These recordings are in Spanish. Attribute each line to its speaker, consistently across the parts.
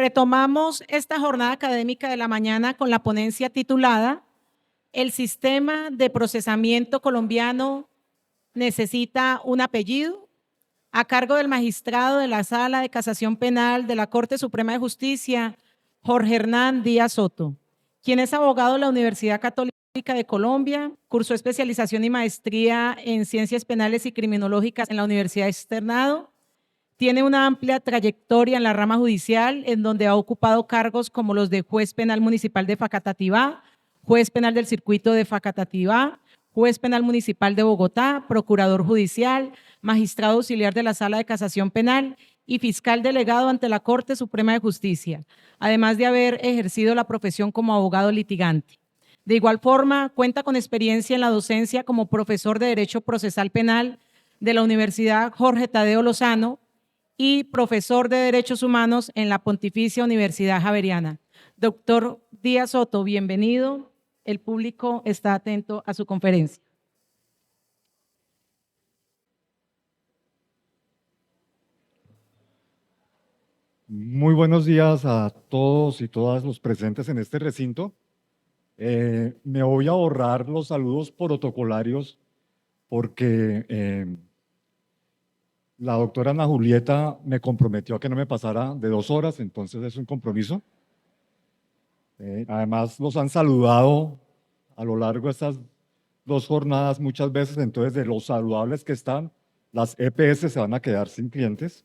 Speaker 1: Retomamos esta jornada académica de la mañana con la ponencia titulada El sistema de procesamiento colombiano necesita un apellido, a cargo del magistrado de la Sala de Casación Penal de la Corte Suprema de Justicia, Jorge Hernán Díaz Soto, quien es abogado de la Universidad Católica de Colombia, cursó especialización y maestría en Ciencias Penales y Criminológicas en la Universidad Externado. Tiene una amplia trayectoria en la rama judicial, en donde ha ocupado cargos como los de juez penal municipal de Facatativá, juez penal del circuito de Facatativá, juez penal municipal de Bogotá, procurador judicial, magistrado auxiliar de la Sala de Casación Penal y fiscal delegado ante la Corte Suprema de Justicia, además de haber ejercido la profesión como abogado litigante. De igual forma, cuenta con experiencia en la docencia como profesor de Derecho Procesal Penal de la Universidad Jorge Tadeo Lozano y profesor de Derechos Humanos en la Pontificia Universidad Javeriana. Doctor Díaz Soto, bienvenido. El público está atento a su conferencia.
Speaker 2: Muy buenos días a todos y todas los presentes en este recinto. Me voy a ahorrar los saludos protocolarios porque la doctora Ana Julieta me comprometió a que no me pasara de 2 horas, entonces es un compromiso. Además, los han saludado a lo largo de estas 2 jornadas muchas veces, entonces de los saludables que están, las EPS se van a quedar sin clientes.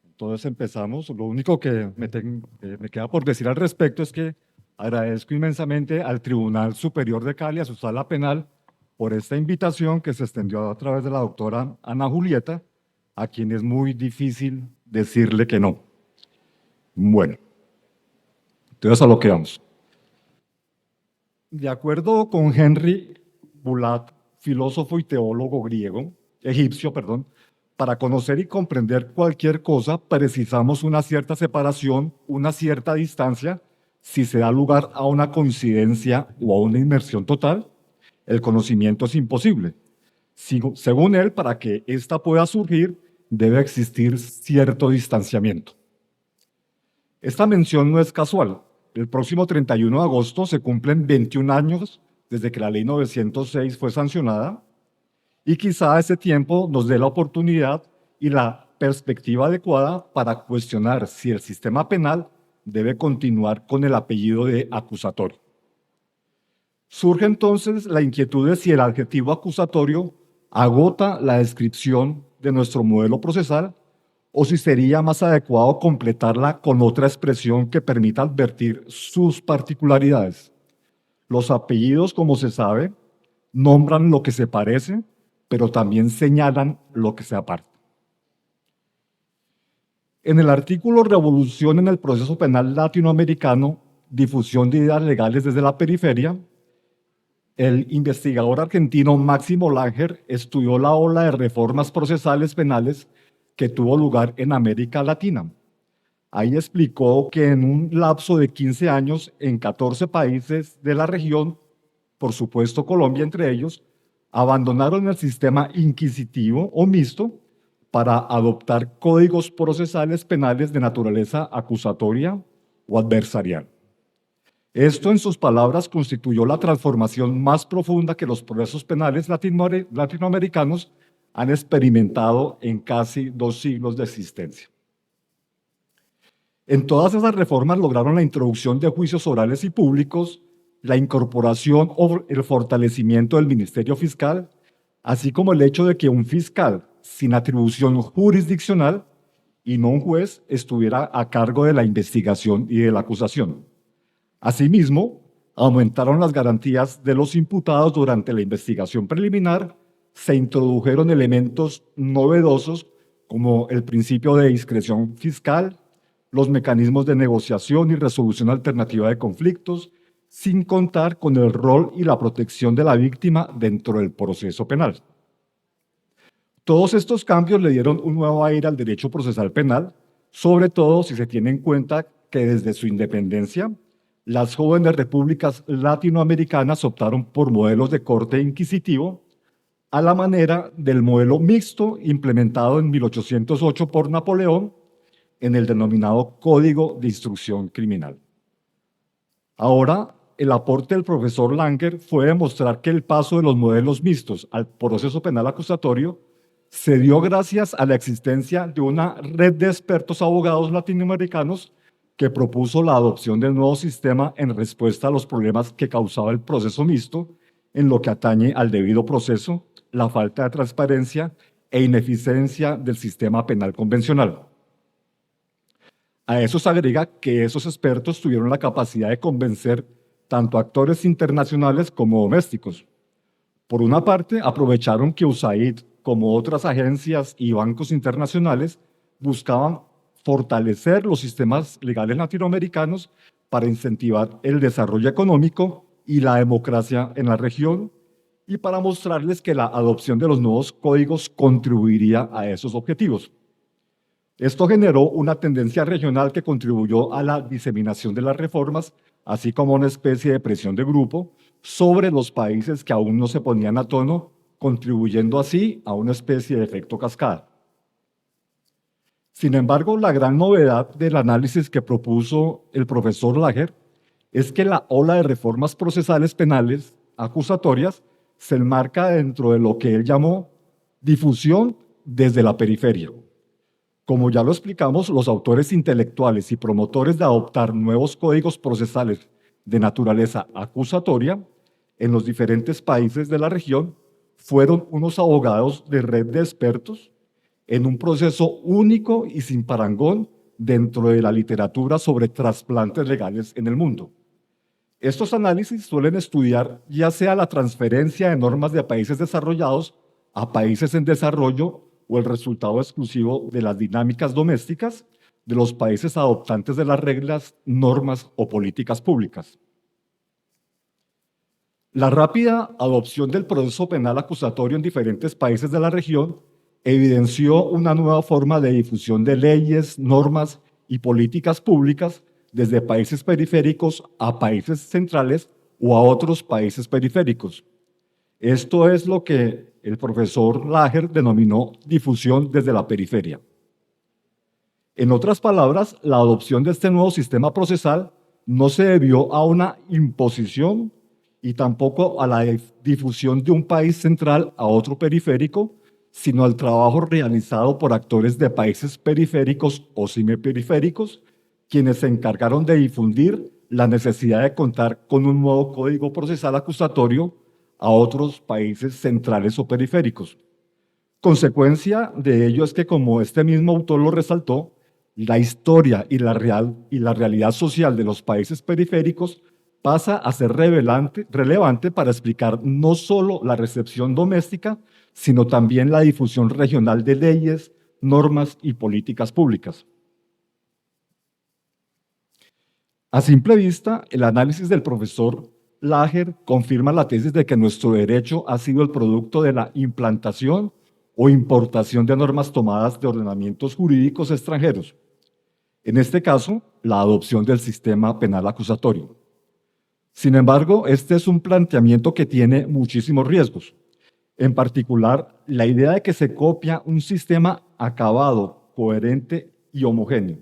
Speaker 2: Entonces empezamos. Lo único que me queda por decir al respecto es que agradezco inmensamente al Tribunal Superior de Cali, a su sala penal, por esta invitación que se extendió a través de la doctora Ana Julieta, a quien es muy difícil decirle que no. Bueno, entonces a lo que vamos. De acuerdo con Henry Bulat, filósofo y teólogo egipcio, para conocer y comprender cualquier cosa precisamos una cierta separación, una cierta distancia. Si se da lugar a una coincidencia o a una inmersión total, el conocimiento es imposible. Según él, para que ésta pueda surgir, debe existir cierto distanciamiento. Esta mención no es casual. El próximo 31 de agosto se cumplen 21 años desde que la Ley 906 fue sancionada, y quizá ese tiempo nos dé la oportunidad y la perspectiva adecuada para cuestionar si el sistema penal debe continuar con el apellido de acusatorio. Surge entonces la inquietud de si el adjetivo acusatorio agota la descripción de nuestro modelo procesal o si sería más adecuado completarla con otra expresión que permita advertir sus particularidades. Los apellidos, como se sabe, nombran lo que se parece, pero también señalan lo que se aparta. En el artículo Revolución en el proceso penal latinoamericano, difusión de ideas legales desde la periferia, el investigador argentino Máximo Langer estudió la ola de reformas procesales penales que tuvo lugar en América Latina. Ahí explicó que en un lapso de 15 años, en 14 países de la región, por supuesto Colombia entre ellos, abandonaron el sistema inquisitivo o mixto para adoptar códigos procesales penales de naturaleza acusatoria o adversarial. Esto, en sus palabras, constituyó la transformación más profunda que los procesos penales latinoamericanos han experimentado en casi 2 siglos de existencia. En todas esas reformas lograron la introducción de juicios orales y públicos, la incorporación o el fortalecimiento del Ministerio Fiscal, así como el hecho de que un fiscal sin atribución jurisdiccional y no un juez estuviera a cargo de la investigación y de la acusación. Asimismo, aumentaron las garantías de los imputados durante la investigación preliminar, se introdujeron elementos novedosos como el principio de discreción fiscal, los mecanismos de negociación y resolución alternativa de conflictos, sin contar con el rol y la protección de la víctima dentro del proceso penal. Todos estos cambios le dieron un nuevo aire al derecho procesal penal, sobre todo si se tiene en cuenta que desde su independencia, las jóvenes repúblicas latinoamericanas optaron por modelos de corte inquisitivo a la manera del modelo mixto implementado en 1808 por Napoleón en el denominado Código de Instrucción Criminal. Ahora, el aporte del profesor Langer fue demostrar que el paso de los modelos mixtos al proceso penal acusatorio se dio gracias a la existencia de una red de expertos abogados latinoamericanos que propuso la adopción del nuevo sistema en respuesta a los problemas que causaba el proceso mixto en lo que atañe al debido proceso, la falta de transparencia e ineficiencia del sistema penal convencional. A eso se agrega que esos expertos tuvieron la capacidad de convencer tanto actores internacionales como domésticos. Por una parte, aprovecharon que USAID, como otras agencias y bancos internacionales, buscaban fortalecer los sistemas legales latinoamericanos para incentivar el desarrollo económico y la democracia en la región y para mostrarles que la adopción de los nuevos códigos contribuiría a esos objetivos. Esto generó una tendencia regional que contribuyó a la diseminación de las reformas, así como una especie de presión de grupo sobre los países que aún no se ponían a tono, contribuyendo así a una especie de efecto cascada. Sin embargo, la gran novedad del análisis que propuso el profesor Lager es que la ola de reformas procesales penales acusatorias se enmarca dentro de lo que él llamó difusión desde la periferia. Como ya lo explicamos, los autores intelectuales y promotores de adoptar nuevos códigos procesales de naturaleza acusatoria en los diferentes países de la región fueron unos abogados de red de expertos en un proceso único y sin parangón dentro de la literatura sobre trasplantes legales en el mundo. Estos análisis suelen estudiar ya sea la transferencia de normas de países desarrollados a países en desarrollo o el resultado exclusivo de las dinámicas domésticas de los países adoptantes de las reglas, normas o políticas públicas. La rápida adopción del proceso penal acusatorio en diferentes países de la región evidenció una nueva forma de difusión de leyes, normas y políticas públicas desde países periféricos a países centrales o a otros países periféricos. Esto es lo que el profesor Lager denominó difusión desde la periferia. En otras palabras, la adopción de este nuevo sistema procesal no se debió a una imposición y tampoco a la difusión de un país central a otro periférico, sino al trabajo realizado por actores de países periféricos o semiperiféricos, quienes se encargaron de difundir la necesidad de contar con un nuevo código procesal acusatorio a otros países centrales o periféricos. Consecuencia de ello es que, como este mismo autor lo resaltó, la historia y la realidad social de los países periféricos pasa a ser relevante para explicar no solo la recepción doméstica, sino también la difusión regional de leyes, normas y políticas públicas. A simple vista, el análisis del profesor Lager confirma la tesis de que nuestro derecho ha sido el producto de la implantación o importación de normas tomadas de ordenamientos jurídicos extranjeros. En este caso, la adopción del sistema penal acusatorio. Sin embargo, este es un planteamiento que tiene muchísimos riesgos. En particular, la idea de que se copia un sistema acabado, coherente y homogéneo.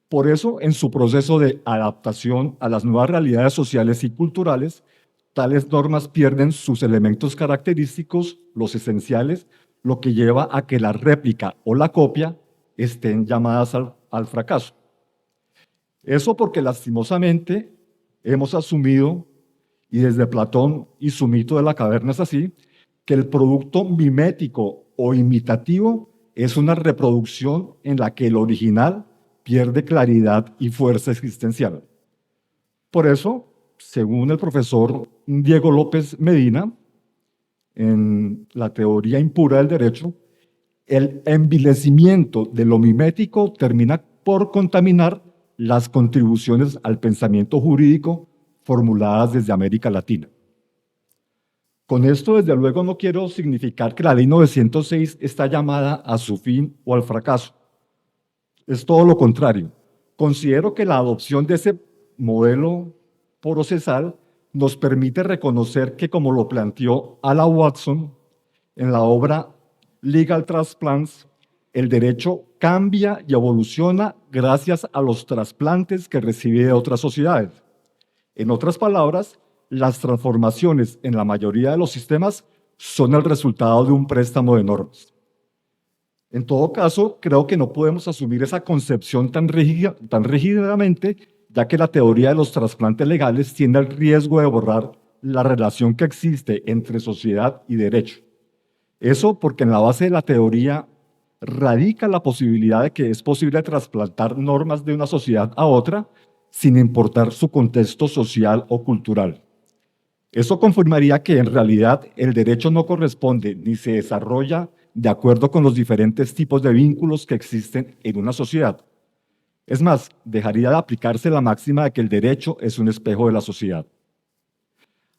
Speaker 2: Por eso, en su proceso de adaptación a las nuevas realidades sociales y culturales, tales normas pierden sus elementos característicos, los esenciales, lo que lleva a que la réplica o la copia estén llamadas al fracaso. Eso porque lastimosamente hemos asumido, y desde Platón y su mito de la caverna es así, que el producto mimético o imitativo es una reproducción en la que el original pierde claridad y fuerza existencial. Por eso, según el profesor Diego López Medina, en la teoría impura del derecho, el envilecimiento de lo mimético termina por contaminar las contribuciones al pensamiento jurídico formuladas desde América Latina. Con esto, desde luego, no quiero significar que la Ley 906 está llamada a su fin o al fracaso. Es todo lo contrario. Considero que la adopción de ese modelo procesal nos permite reconocer que, como lo planteó Ala Watson en la obra Legal Transplants, el derecho cambia y evoluciona gracias a los trasplantes que recibe de otras sociedades. En otras palabras, las transformaciones en la mayoría de los sistemas son el resultado de un préstamo de normas. En todo caso, creo que no podemos asumir esa concepción tan rígidamente, ya que la teoría de los trasplantes legales tiene el riesgo de borrar la relación que existe entre sociedad y derecho. Eso porque en la base de la teoría radica la posibilidad de que es posible trasplantar normas de una sociedad a otra sin importar su contexto social o cultural. Eso confirmaría que en realidad el derecho no corresponde ni se desarrolla de acuerdo con los diferentes tipos de vínculos que existen en una sociedad. Es más, dejaría de aplicarse la máxima de que el derecho es un espejo de la sociedad.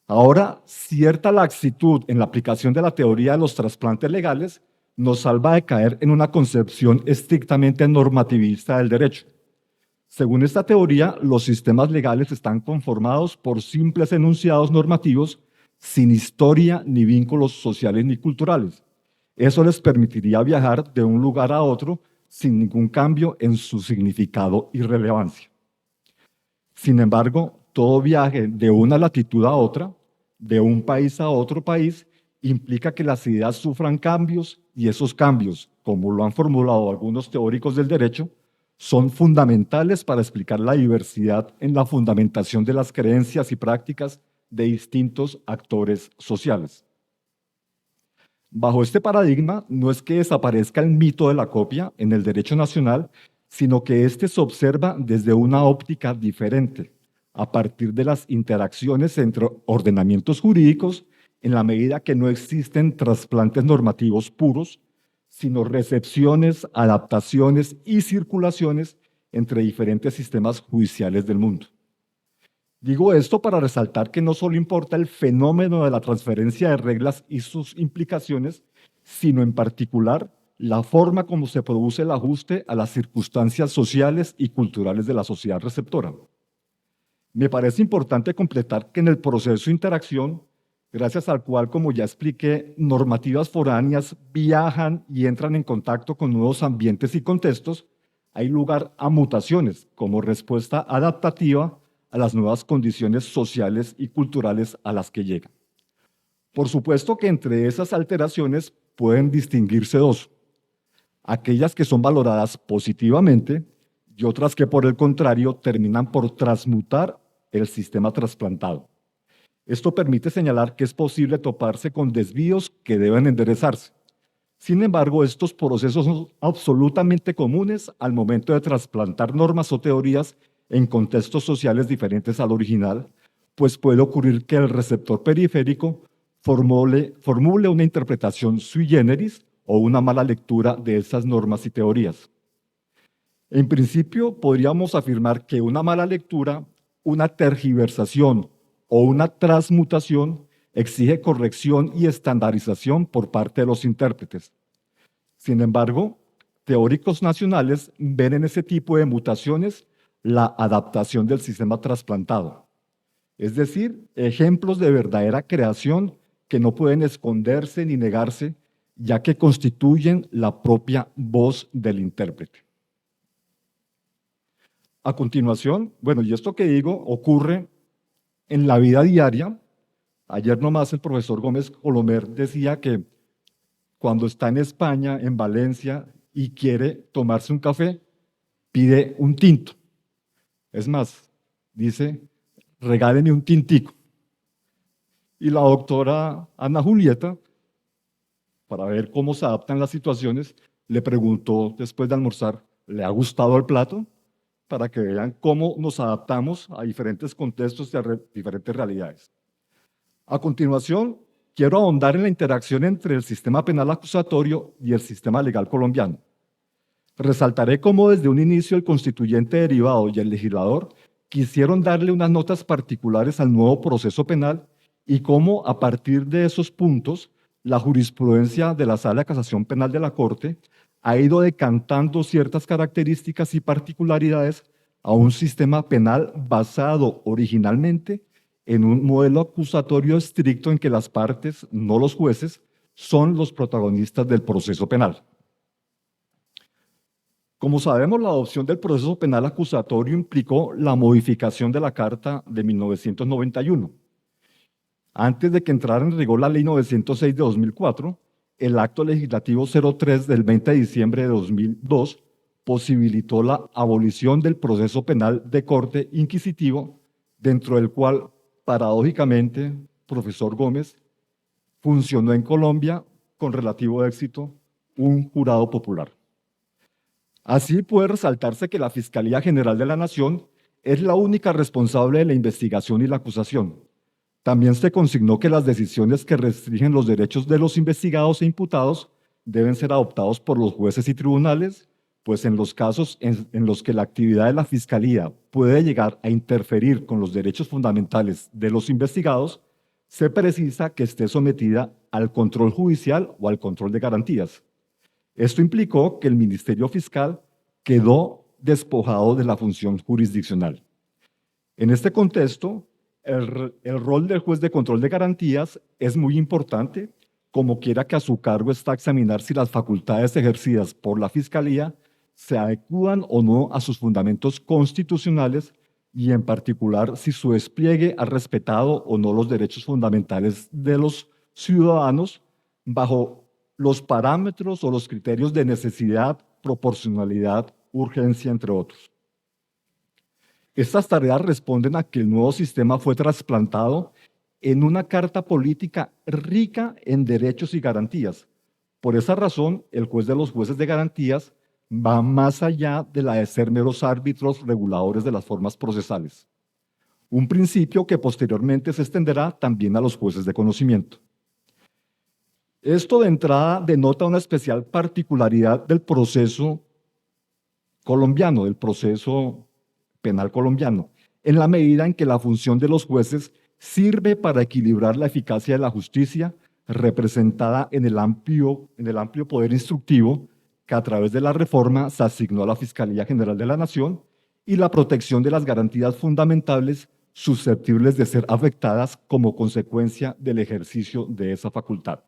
Speaker 2: Ahora, cierta laxitud en la aplicación de la teoría de los trasplantes legales nos salva de caer en una concepción estrictamente normativista del derecho. Según esta teoría, los sistemas legales están conformados por simples enunciados normativos sin historia ni vínculos sociales ni culturales. Eso les permitiría viajar de un lugar a otro sin ningún cambio en su significado y relevancia. Sin embargo, todo viaje de una latitud a otra, de un país a otro país, implica que las ideas sufran cambios y esos cambios, como lo han formulado algunos teóricos del derecho, son fundamentales para explicar la diversidad en la fundamentación de las creencias y prácticas de distintos actores sociales. Bajo este paradigma, no es que desaparezca el mito de la copia en el derecho nacional, sino que éste se observa desde una óptica diferente, a partir de las interacciones entre ordenamientos jurídicos, en la medida que no existen trasplantes normativos puros, sino recepciones, adaptaciones y circulaciones entre diferentes sistemas judiciales del mundo. Digo esto para resaltar que no solo importa el fenómeno de la transferencia de reglas y sus implicaciones, sino en particular la forma como se produce el ajuste a las circunstancias sociales y culturales de la sociedad receptora. Me parece importante completar que en el proceso de interacción, gracias al cual, como ya expliqué, normativas foráneas viajan y entran en contacto con nuevos ambientes y contextos, hay lugar a mutaciones como respuesta adaptativa a las nuevas condiciones sociales y culturales a las que llegan. Por supuesto que entre esas alteraciones pueden distinguirse dos: aquellas que son valoradas positivamente y otras que, por el contrario, terminan por transmutar el sistema trasplantado. Esto permite señalar que es posible toparse con desvíos que deben enderezarse. Sin embargo, estos procesos son absolutamente comunes al momento de trasplantar normas o teorías en contextos sociales diferentes al original, pues puede ocurrir que el receptor periférico formule una interpretación sui generis o una mala lectura de esas normas y teorías. En principio, podríamos afirmar que una mala lectura, una tergiversación o una transmutación exige corrección y estandarización por parte de los intérpretes. Sin embargo, teóricos nacionales ven en ese tipo de mutaciones la adaptación del sistema trasplantado, es decir, ejemplos de verdadera creación que no pueden esconderse ni negarse, ya que constituyen la propia voz del intérprete. A continuación, bueno, y esto que digo ocurre en la vida diaria. Ayer nomás el profesor Gómez Colomer decía que cuando está en España, en Valencia, y quiere tomarse un café, pide un tinto. Es más, dice, regáleme un tintico. Y la doctora Ana Julieta, para ver cómo se adaptan las situaciones, le preguntó después de almorzar, ¿le ha gustado el plato? Para que vean cómo nos adaptamos a diferentes contextos y a diferentes realidades. A continuación, quiero ahondar en la interacción entre el sistema penal acusatorio y el sistema legal colombiano. Resaltaré cómo desde un inicio el constituyente derivado y el legislador quisieron darle unas notas particulares al nuevo proceso penal y cómo a partir de esos puntos la jurisprudencia de la Sala de Casación Penal de la Corte ha ido decantando ciertas características y particularidades a un sistema penal basado originalmente en un modelo acusatorio estricto en que las partes, no los jueces, son los protagonistas del proceso penal. Como sabemos, la adopción del proceso penal acusatorio implicó la modificación de la Carta de 1991. Antes de que entrara en rigor la Ley 906 de 2004, el Acto Legislativo 03 del 20 de diciembre de 2002 posibilitó la abolición del proceso penal de corte inquisitivo, dentro del cual, paradójicamente, profesor Gómez, funcionó en Colombia con relativo éxito un jurado popular. Así puede resaltarse que la Fiscalía General de la Nación es la única responsable de la investigación y la acusación. También se consignó que las decisiones que restringen los derechos de los investigados e imputados deben ser adoptados por los jueces y tribunales, pues en los casos en los que la actividad de la Fiscalía puede llegar a interferir con los derechos fundamentales de los investigados, se precisa que esté sometida al control judicial o al control de garantías. Esto implicó que el Ministerio Fiscal quedó despojado de la función jurisdiccional. En este contexto, el rol del juez de control de garantías es muy importante, como quiera que a su cargo está examinar si las facultades ejercidas por la Fiscalía se adecúan o no a sus fundamentos constitucionales y en particular si su despliegue ha respetado o no los derechos fundamentales de los ciudadanos bajo los parámetros o los criterios de necesidad, proporcionalidad, urgencia, entre otros. Estas tareas responden a que el nuevo sistema fue trasplantado en una carta política rica en derechos y garantías. Por esa razón, el juez de los jueces de garantías va más allá de la de ser meros árbitros reguladores de las formas procesales. Un principio que posteriormente se extenderá también a los jueces de conocimiento. Esto de entrada denota una especial particularidad del proceso colombiano, del proceso penal colombiano, en la medida en que la función de los jueces sirve para equilibrar la eficacia de la justicia representada en el amplio poder instructivo que a través de la reforma se asignó a la Fiscalía General de la Nación y la protección de las garantías fundamentales susceptibles de ser afectadas como consecuencia del ejercicio de esa facultad.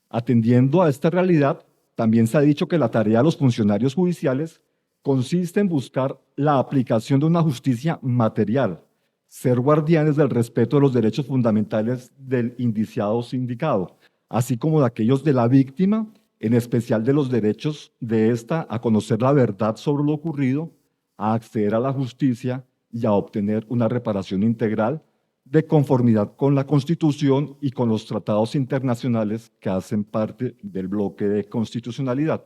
Speaker 2: Atendiendo a esta realidad, también se ha dicho que la tarea de los funcionarios judiciales consiste en buscar la aplicación de una justicia material, ser guardianes del respeto de los derechos fundamentales del indiciado o sindicado, así como de aquellos de la víctima, en especial de los derechos de ésta a conocer la verdad sobre lo ocurrido, a acceder a la justicia y a obtener una reparación integral de conformidad con la Constitución y con los tratados internacionales que hacen parte del bloque de constitucionalidad.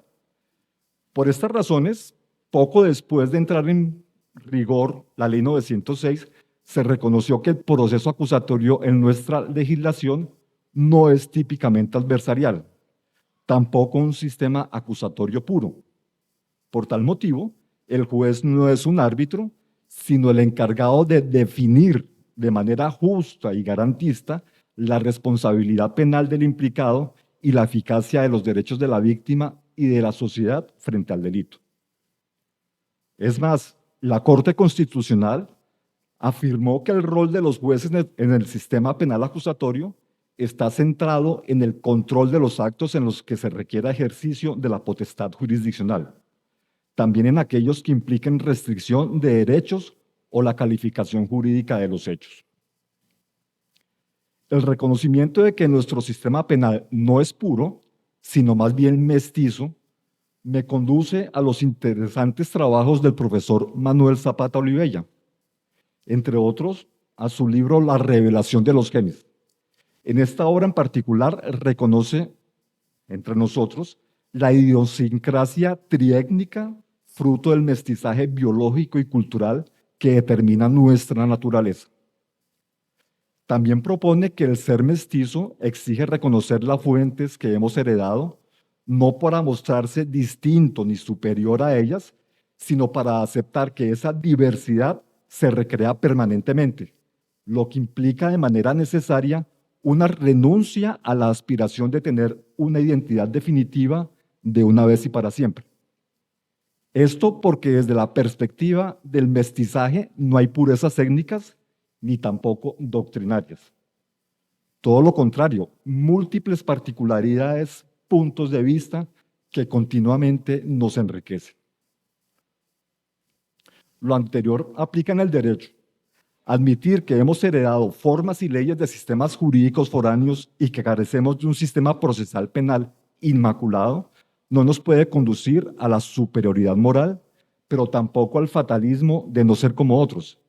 Speaker 2: Por estas razones, poco después de entrar en rigor la Ley 906, se reconoció que el proceso acusatorio en nuestra legislación no es típicamente adversarial, tampoco un sistema acusatorio puro. Por tal motivo, el juez no es un árbitro, sino el encargado de definir de manera justa y garantista la responsabilidad penal del implicado y la eficacia de los derechos de la víctima y de la sociedad frente al delito. Es más, la Corte Constitucional afirmó que el rol de los jueces en el sistema penal acusatorio está centrado en el control de los actos en los que se requiera ejercicio de la potestad jurisdiccional, también en aquellos que impliquen restricción de derechos o la calificación jurídica de los hechos. El reconocimiento de que nuestro sistema penal no es puro, sino más bien mestizo, me conduce a los interesantes trabajos del profesor Manuel Zapata Olivella, entre otros a su libro La revelación de los genes. En esta obra en particular reconoce, entre nosotros, la idiosincrasia triétnica, fruto del mestizaje biológico y cultural que determina nuestra naturaleza. También propone que el ser mestizo exige reconocer las fuentes que hemos heredado, no para mostrarse distinto ni superior a ellas, sino para aceptar que esa diversidad se recrea permanentemente, lo que implica de manera necesaria una renuncia a la aspiración de tener una identidad definitiva de una vez y para siempre. Esto porque desde la perspectiva del mestizaje no hay purezas étnicas ni tampoco doctrinarias. Todo lo contrario, múltiples particularidades, puntos de vista que continuamente nos enriquecen. Lo anterior aplica en el derecho. Admitir que hemos heredado formas y leyes de sistemas jurídicos foráneos y que carecemos de un sistema procesal penal inmaculado no nos puede conducir a la superioridad moral, pero tampoco al fatalismo de no ser como otros,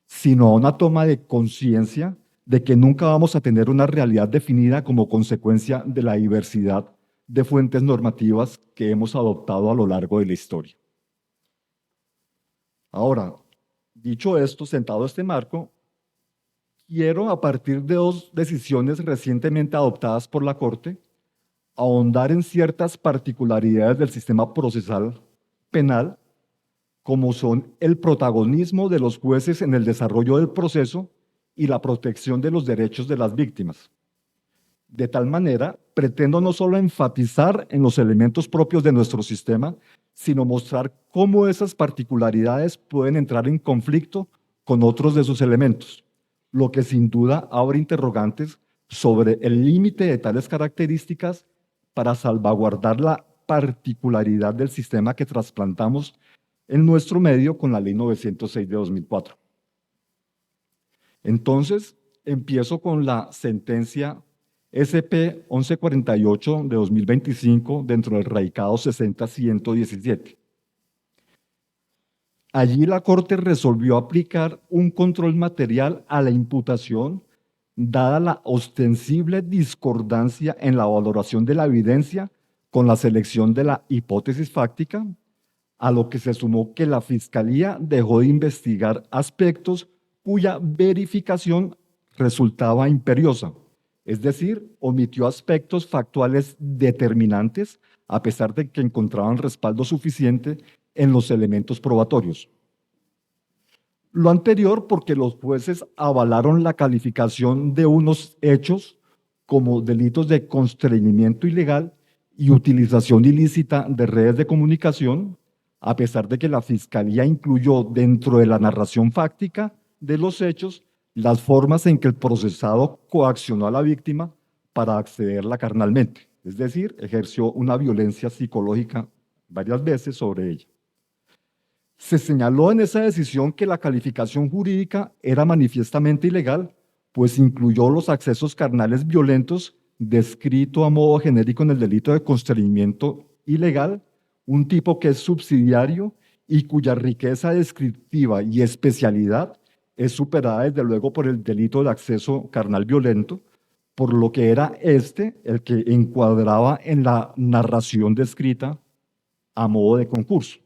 Speaker 2: sino a una toma de conciencia de que nunca vamos a tener una realidad definida como consecuencia de la diversidad de fuentes normativas que hemos adoptado a lo largo de la historia. Ahora, dicho esto, sentado este marco, quiero, a partir de dos decisiones recientemente adoptadas por la Corte, ahondar en ciertas particularidades del sistema procesal penal, como son el protagonismo de los jueces en el desarrollo del proceso y la protección de los derechos de las víctimas. De tal manera, pretendo no solo enfatizar en los elementos propios de nuestro sistema, sino mostrar cómo esas particularidades pueden entrar en conflicto con otros de sus elementos, lo que sin duda abre interrogantes sobre el límite de tales características para salvaguardar la particularidad del sistema que trasplantamos en nuestro medio con la Ley 906 de 2004. Entonces, empiezo con la sentencia SP 1148 de 2025 dentro del radicado 60-117. Allí la Corte resolvió aplicar un control material a la imputación, dada la ostensible discordancia en la valoración de la evidencia con la selección de la hipótesis fáctica, a lo que se sumó que la Fiscalía dejó de investigar aspectos cuya verificación resultaba imperiosa, es decir, omitió aspectos factuales determinantes a pesar de que encontraban respaldo suficiente en los elementos probatorios. Lo anterior porque los jueces avalaron la calificación de unos hechos como delitos de constreñimiento ilegal y utilización ilícita de redes de comunicación, a pesar de que la Fiscalía incluyó dentro de la narración fáctica de los hechos las formas en que el procesado coaccionó a la víctima para accederla carnalmente, es decir, ejerció una violencia psicológica varias veces sobre ella. Se señaló en esa decisión que la calificación jurídica era manifiestamente ilegal, pues incluyó los accesos carnales violentos descrito a modo genérico en el delito de constreñimiento ilegal, un tipo que es subsidiario y cuya riqueza descriptiva y especialidad es superada desde luego por el delito de acceso carnal violento, por lo que era este el que encuadraba en la narración descrita a modo de concurso.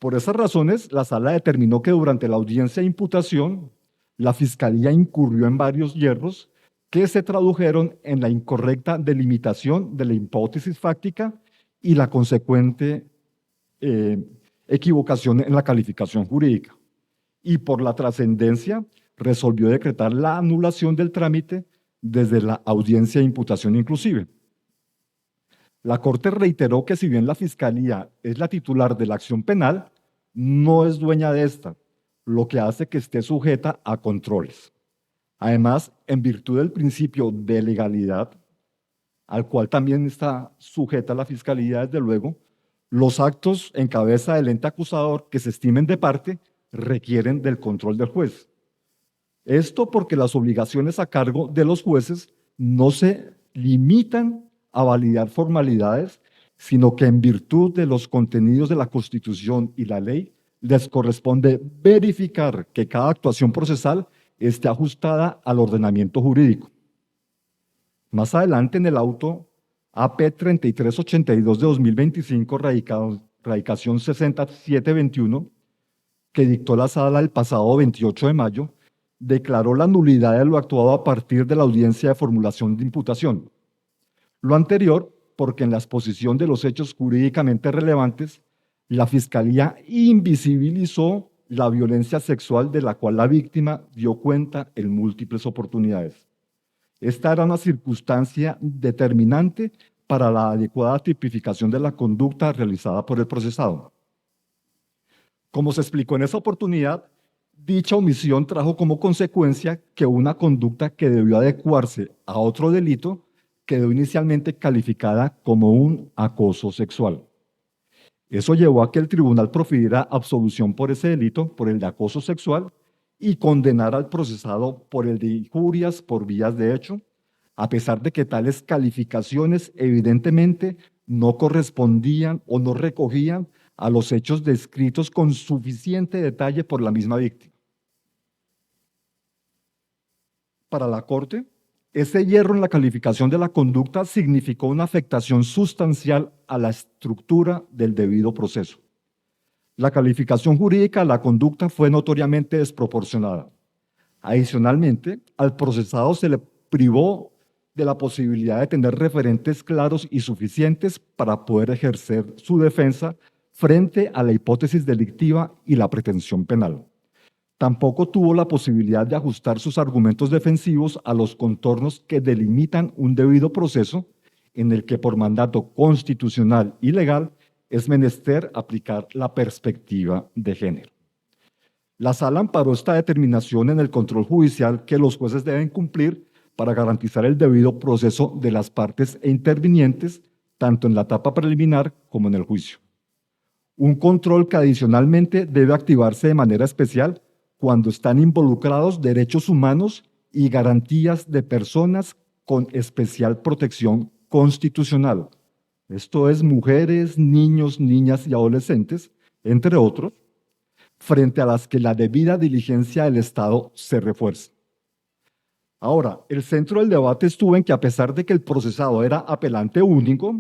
Speaker 2: Por esas razones, la sala determinó que durante la audiencia de imputación, la Fiscalía incurrió en varios yerros que se tradujeron en la incorrecta delimitación de la hipótesis fáctica y la consecuente equivocación en la calificación jurídica. Y por la trascendencia, resolvió decretar la anulación del trámite desde la audiencia de imputación inclusive. La Corte reiteró que si bien la Fiscalía es la titular de la acción penal, no es dueña de esta, lo que hace que esté sujeta a controles. Además, en virtud del principio de legalidad, al cual también está sujeta la Fiscalía, desde luego, los actos en cabeza del ente acusador que se estimen de parte requieren del control del juez. Esto porque las obligaciones a cargo de los jueces no se limitan a validar formalidades, sino que en virtud de los contenidos de la Constitución y la ley, les corresponde verificar que cada actuación procesal esté ajustada al ordenamiento jurídico. Más adelante en el auto AP 3382 de 2025, radicación 6721, que dictó la sala el pasado 28 de mayo, declaró la nulidad de lo actuado a partir de la audiencia de formulación de imputación. Lo anterior, porque en la exposición de los hechos jurídicamente relevantes, la Fiscalía invisibilizó la violencia sexual de la cual la víctima dio cuenta en múltiples oportunidades. Esta era una circunstancia determinante para la adecuada tipificación de la conducta realizada por el procesado. Como se explicó en esa oportunidad, dicha omisión trajo como consecuencia que una conducta que debió adecuarse a otro delito quedó inicialmente calificada como un acoso sexual. Eso llevó a que el tribunal profiriera absolución por ese delito, por el de acoso sexual, y condenara al procesado por el de injurias por vías de hecho, a pesar de que tales calificaciones evidentemente no correspondían o no recogían a los hechos descritos con suficiente detalle por la misma víctima. Para la Corte, ese hierro en la calificación de la conducta significó una afectación sustancial a la estructura del debido proceso. La calificación jurídica de la conducta fue notoriamente desproporcionada. Adicionalmente, al procesado se le privó de la posibilidad de tener referentes claros y suficientes para poder ejercer su defensa frente a la hipótesis delictiva y la pretensión penal. Tampoco tuvo la posibilidad de ajustar sus argumentos defensivos a los contornos que delimitan un debido proceso en el que por mandato constitucional y legal es menester aplicar la perspectiva de género. La Sala amparó esta determinación en el control judicial que los jueces deben cumplir para garantizar el debido proceso de las partes e intervinientes, tanto en la etapa preliminar como en el juicio. Un control que adicionalmente debe activarse de manera especial cuando están involucrados derechos humanos y garantías de personas con especial protección constitucional. Esto es mujeres, niños, niñas y adolescentes, entre otros, frente a las que la debida diligencia del Estado se refuerza. Ahora, el centro del debate estuvo en que a pesar de que el procesado era apelante único,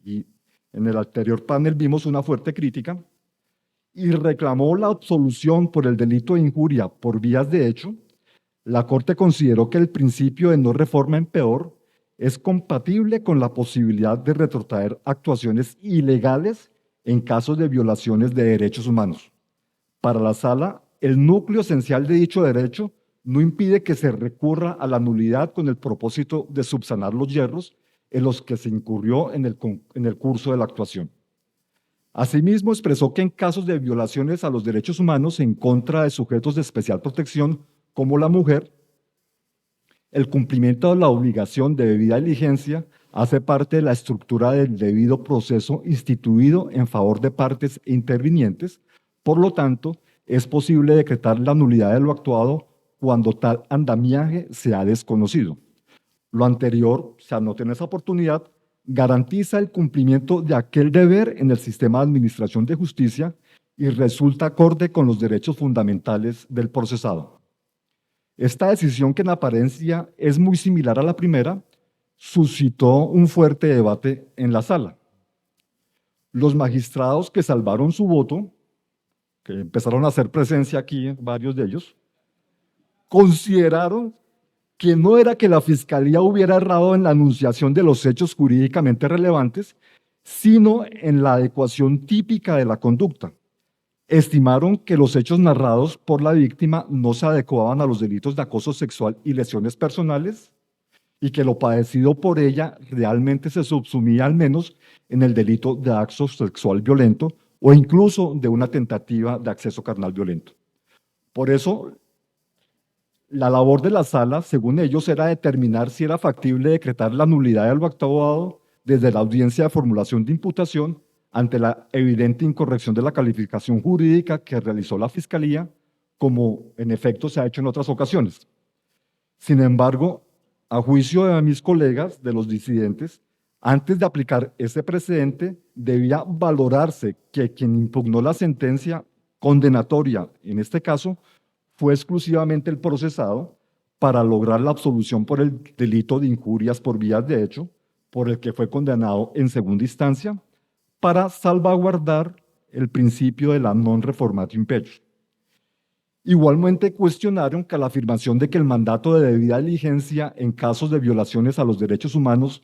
Speaker 2: y en el anterior panel vimos una fuerte crítica, y reclamó la absolución por el delito de injuria por vías de hecho, la Corte consideró que el principio de no reforma en peor es compatible con la posibilidad de retrotraer actuaciones ilegales en casos de violaciones de derechos humanos. Para la Sala, el núcleo esencial de dicho derecho no impide que se recurra a la nulidad con el propósito de subsanar los yerros en los que se incurrió en el curso de la actuación. Asimismo, expresó que en casos de violaciones a los derechos humanos en contra de sujetos de especial protección, como la mujer, el cumplimiento de la obligación de debida diligencia hace parte de la estructura del debido proceso instituido en favor de partes e intervinientes. Por lo tanto, es posible decretar la nulidad de lo actuado cuando tal andamiaje sea desconocido. Lo anterior, se anota en esa oportunidad, garantiza el cumplimiento de aquel deber en el sistema de administración de justicia y resulta acorde con los derechos fundamentales del procesado. Esta decisión, que en apariencia es muy similar a la primera, suscitó un fuerte debate en la Sala. Los magistrados que salvaron su voto, que empezaron a hacer presencia aquí, varios de ellos, consideraron que no era que la Fiscalía hubiera errado en la enunciación de los hechos jurídicamente relevantes, sino en la adecuación típica de la conducta. Estimaron que los hechos narrados por la víctima no se adecuaban a los delitos de acoso sexual y lesiones personales, y que lo padecido por ella realmente se subsumía al menos en el delito de acto sexual violento o incluso de una tentativa de acceso carnal violento. Por eso, la labor de la Sala, según ellos, era determinar si era factible decretar la nulidad de lo actuado desde la audiencia de formulación de imputación ante la evidente incorrección de la calificación jurídica que realizó la Fiscalía, como en efecto se ha hecho en otras ocasiones. Sin embargo, a juicio de mis colegas, de los disidentes, antes de aplicar ese precedente, debía valorarse que quien impugnó la sentencia condenatoria, en este caso, fue exclusivamente el procesado para lograr la absolución por el delito de injurias por vías de hecho, por el que fue condenado en segunda instancia, para salvaguardar el principio de la non reformatio imperium. Igualmente cuestionaron que la afirmación de que el mandato de debida diligencia en casos de violaciones a los derechos humanos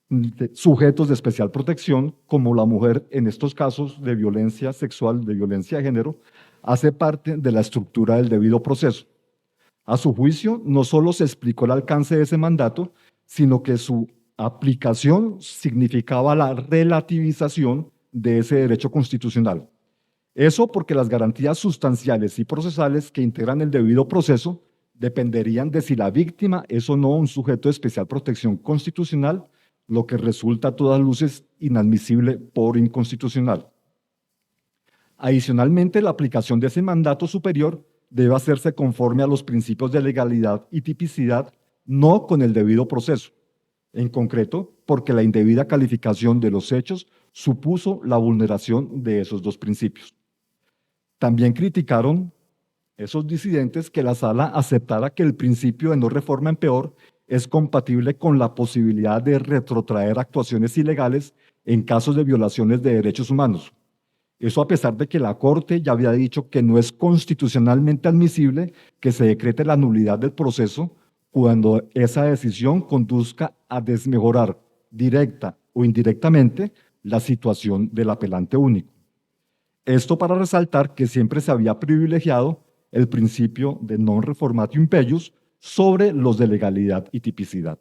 Speaker 2: de sujetos de especial protección, como la mujer en estos casos de violencia sexual, de violencia de género, hace parte de la estructura del debido proceso. A su juicio, no solo se explicó el alcance de ese mandato, sino que su aplicación significaba la relativización de ese derecho constitucional. Eso porque las garantías sustanciales y procesales que integran el debido proceso dependerían de si la víctima es o no un sujeto de especial protección constitucional lo que resulta a todas luces inadmisible por inconstitucional. Adicionalmente, la aplicación de ese mandato superior debe hacerse conforme a los principios de legalidad y tipicidad, no con el debido proceso. En concreto, porque la indebida calificación de los hechos supuso la vulneración de esos dos principios. También criticaron esos disidentes que la sala aceptara que el principio de no reforma en peor es compatible con la posibilidad de retrotraer actuaciones ilegales en casos de violaciones de derechos humanos. Eso a pesar de que la Corte ya había dicho que no es constitucionalmente admisible que se decrete la nulidad del proceso cuando esa decisión conduzca a desmejorar directa o indirectamente la situación del apelante único. Esto para resaltar que siempre se había privilegiado el principio de non reformatio impellius sobre los de legalidad y tipicidad.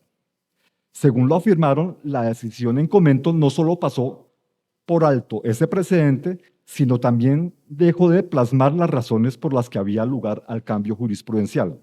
Speaker 2: Según lo afirmaron, la decisión en comento no solo pasó por alto ese precedente, sino también dejó de plasmar las razones por las que había lugar al cambio jurisprudencial.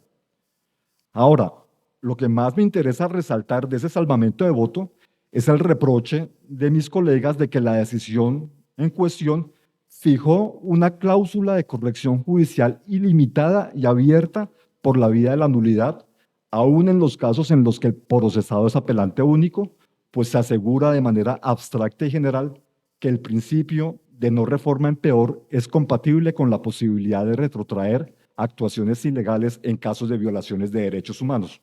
Speaker 2: Ahora, lo que más me interesa resaltar de ese salvamento de voto es el reproche de mis colegas de que la decisión en cuestión fijó una cláusula de corrección judicial ilimitada y abierta por la vía de la nulidad, aún en los casos en los que el procesado es apelante único, pues se asegura de manera abstracta y general que el principio de no reforma en peor es compatible con la posibilidad de retrotraer actuaciones ilegales en casos de violaciones de derechos humanos.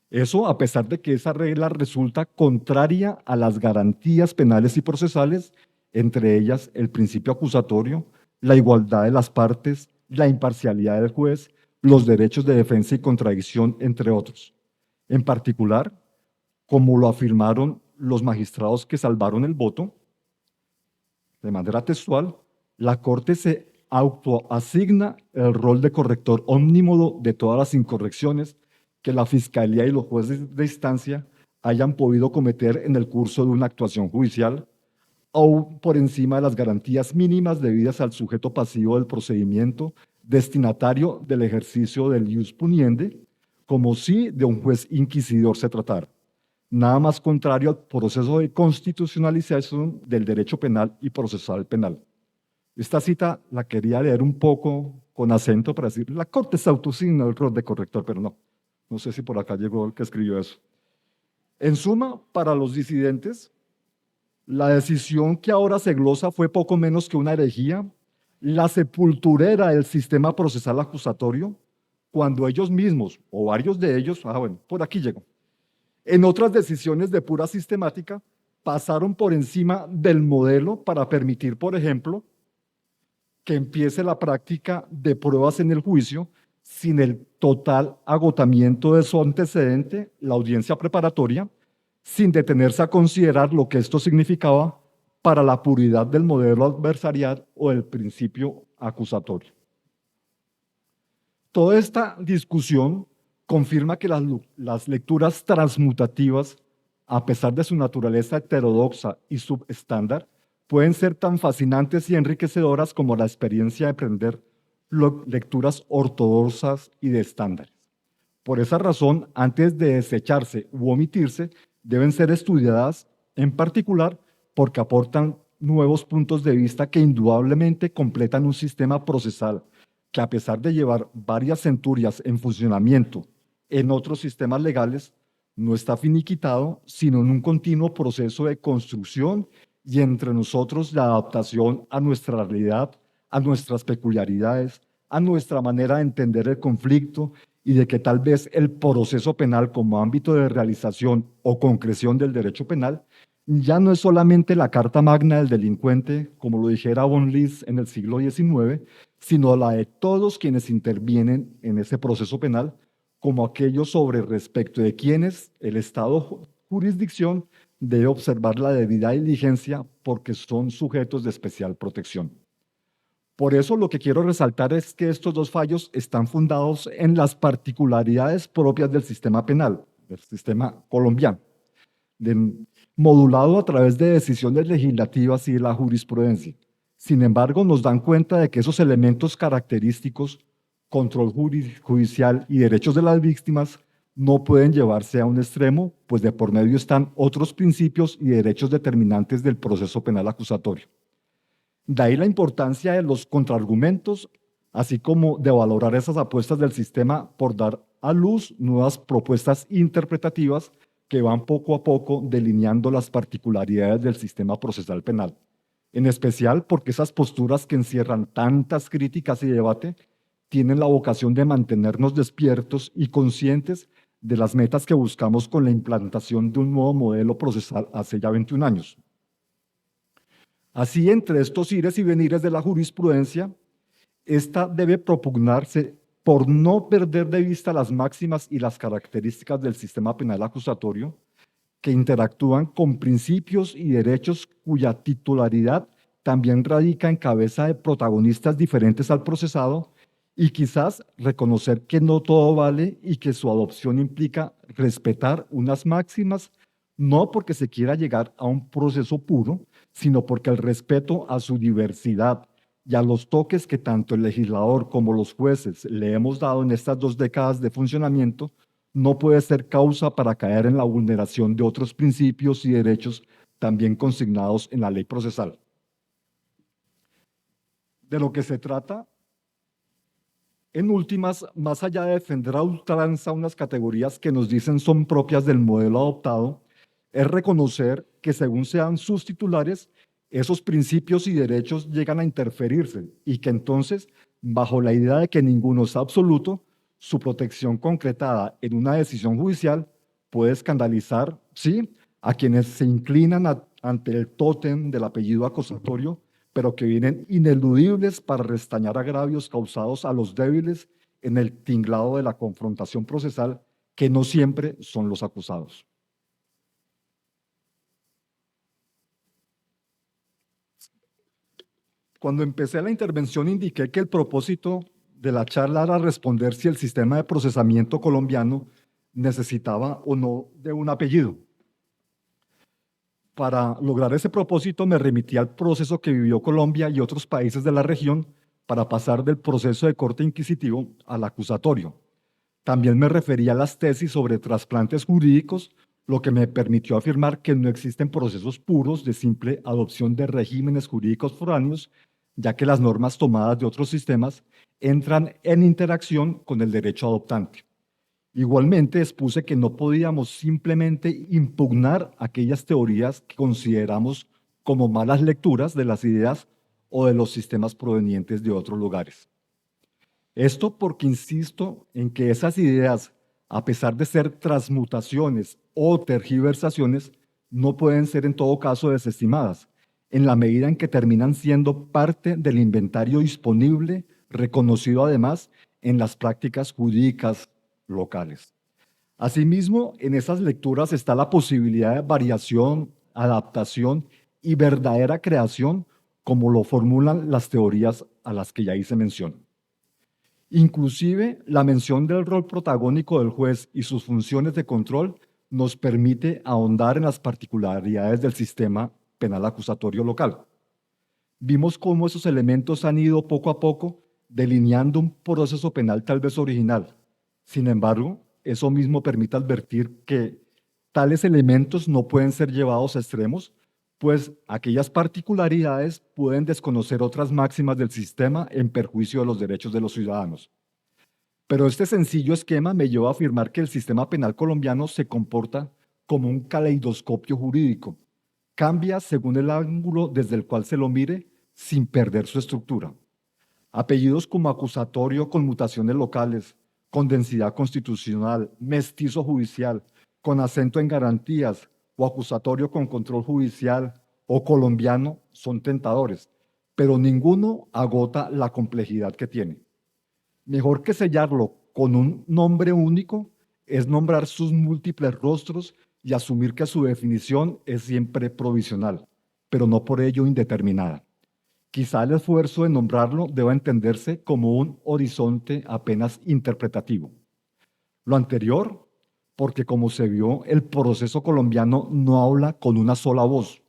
Speaker 2: Eso a pesar de que esa regla resulta contraria a las garantías penales y procesales, entre ellas el principio acusatorio, la igualdad de las partes, la imparcialidad del juez, los derechos de defensa y contradicción, entre otros. En particular, como lo afirmaron los magistrados que salvaron el voto, de manera textual, la Corte se autoasigna el rol de corrector omnímodo de todas las incorrecciones que la Fiscalía y los jueces de instancia hayan podido cometer en el curso de una actuación judicial, aún por encima de las garantías mínimas debidas al sujeto pasivo del procedimiento, destinatario del ejercicio del ius puniendi, como si de un juez inquisidor se tratara. Nada más contrario al proceso de constitucionalización del derecho penal y procesal penal. Esta cita la quería leer un poco con acento para decir, la Corte se autoasigna el rol de corrector, pero no. No sé si por acá llegó el que escribió eso. En suma, para los disidentes, la decisión que ahora se glosa fue poco menos que una herejía, la sepulturera del sistema procesal acusatorio, cuando ellos mismos, o varios de ellos, por aquí llegó, en otras decisiones de pura sistemática, pasaron por encima del modelo para permitir, por ejemplo, que empiece la práctica de pruebas en el juicio sin el total agotamiento de su antecedente, la audiencia preparatoria, sin detenerse a considerar lo que esto significaba para la puridad del modelo adversarial o del principio acusatorio. Toda esta discusión confirma que las lecturas transmutativas, a pesar de su naturaleza heterodoxa y subestándar, pueden ser tan fascinantes y enriquecedoras como la experiencia de aprender lecturas ortodoxas y de estándares. Por esa razón, antes de desecharse u omitirse, deben ser estudiadas, en particular porque aportan nuevos puntos de vista que indudablemente completan un sistema procesal que, a pesar de llevar varias centurias en funcionamiento en otros sistemas legales, no está finiquitado, sino en un continuo proceso de construcción y entre nosotros la adaptación a nuestra realidad, a nuestras peculiaridades, a nuestra manera de entender el conflicto y de que tal vez el proceso penal como ámbito de realización o concreción del derecho penal ya no es solamente la carta magna del delincuente, como lo dijera von List en el siglo XIX, sino la de todos quienes intervienen en ese proceso penal, como aquello sobre respecto de quienes el Estado jurisdicción debe observar la debida diligencia porque son sujetos de especial protección. Por eso lo que quiero resaltar es que estos dos fallos están fundados en las particularidades propias del sistema penal, del sistema colombiano, modulado a través de decisiones legislativas y de la jurisprudencia. Sin embargo, nos dan cuenta de que esos elementos característicos, control judicial y derechos de las víctimas, no pueden llevarse a un extremo, pues de por medio están otros principios y derechos determinantes del proceso penal acusatorio. De ahí la importancia de los contraargumentos, así como de valorar esas apuestas del sistema por dar a luz nuevas propuestas interpretativas que van poco a poco delineando las particularidades del sistema procesal penal. En especial porque esas posturas que encierran tantas críticas y debate tienen la vocación de mantenernos despiertos y conscientes de las metas que buscamos con la implantación de un nuevo modelo procesal hace ya 21 años. Así, entre estos ires y venires de la jurisprudencia, esta debe propugnarse por no perder de vista las máximas y las características del sistema penal acusatorio, que interactúan con principios y derechos cuya titularidad también radica en cabeza de protagonistas diferentes al procesado, y quizás reconocer que no todo vale y que su adopción implica respetar unas máximas, no porque se quiera llegar a un proceso puro, sino porque el respeto a su diversidad y a los toques que tanto el legislador como los jueces le hemos dado en estas 2 décadas de funcionamiento no puede ser causa para caer en la vulneración de otros principios y derechos también consignados en la ley procesal. De lo que se trata, en últimas, más allá de defender a ultranza unas categorías que nos dicen son propias del modelo adoptado, es reconocer que según sean sus titulares, esos principios y derechos llegan a interferirse y que entonces, bajo la idea de que ninguno es absoluto, su protección concretada en una decisión judicial puede escandalizar, sí, a quienes se inclinan ante el tótem del apellido acusatorio, pero que vienen ineludibles para restañar agravios causados a los débiles en el tinglado de la confrontación procesal, que no siempre son los acusados. Cuando empecé la intervención indiqué que el propósito de la charla era responder si el sistema de procesamiento colombiano necesitaba o no de un apellido. Para lograr ese propósito me remití al proceso que vivió Colombia y otros países de la región para pasar del proceso de corte inquisitivo al acusatorio. También me referí a las tesis sobre trasplantes jurídicos, lo que me permitió afirmar que no existen procesos puros de simple adopción de regímenes jurídicos foráneos, ya que las normas tomadas de otros sistemas entran en interacción con el derecho adoptante. Igualmente expuse que no podíamos simplemente impugnar aquellas teorías que consideramos como malas lecturas de las ideas o de los sistemas provenientes de otros lugares. Esto porque insisto en que esas ideas, a pesar de ser transmutaciones o tergiversaciones, no pueden ser en todo caso desestimadas, en la medida en que terminan siendo parte del inventario disponible, reconocido además en las prácticas jurídicas locales. Asimismo, en esas lecturas está la posibilidad de variación, adaptación y verdadera creación, como lo formulan las teorías a las que ya hice mención. Inclusive, la mención del rol protagónico del juez y sus funciones de control nos permite ahondar en las particularidades del sistema penal acusatorio local. Vimos cómo esos elementos han ido poco a poco delineando un proceso penal tal vez original. Sin embargo, eso mismo permite advertir que tales elementos no pueden ser llevados a extremos, pues aquellas particularidades pueden desconocer otras máximas del sistema en perjuicio de los derechos de los ciudadanos. Pero este sencillo esquema me lleva a afirmar que el sistema penal colombiano se comporta como un caleidoscopio jurídico. Cambia según el ángulo desde el cual se lo mire, sin perder su estructura. Apellidos como acusatorio con mutaciones locales, con densidad constitucional, mestizo judicial, con acento en garantías, o acusatorio con control judicial o colombiano son tentadores, pero ninguno agota la complejidad que tiene. Mejor que sellarlo con un nombre único es nombrar sus múltiples rostros y asumir que su definición es siempre provisional, pero no por ello indeterminada. Quizá el esfuerzo de nombrarlo deba entenderse como un horizonte apenas interpretativo. Lo anterior, porque como se vio, el proceso colombiano no habla con una sola voz.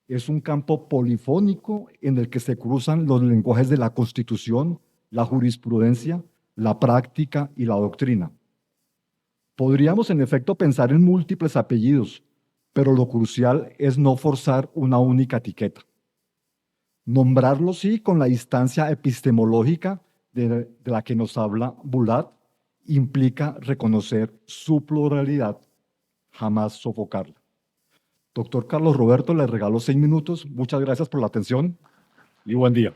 Speaker 2: Es un campo polifónico en el que se cruzan los lenguajes de la Constitución, la jurisprudencia, la práctica y la doctrina. Podríamos en efecto pensar en múltiples apellidos, pero lo crucial es no forzar una única etiqueta. Nombrarlo sí con la distancia epistemológica de la que nos habla Bulat implica reconocer su pluralidad, jamás sofocarla. Doctor Carlos Roberto, le regalo 6 minutos. Muchas gracias por la atención y buen día.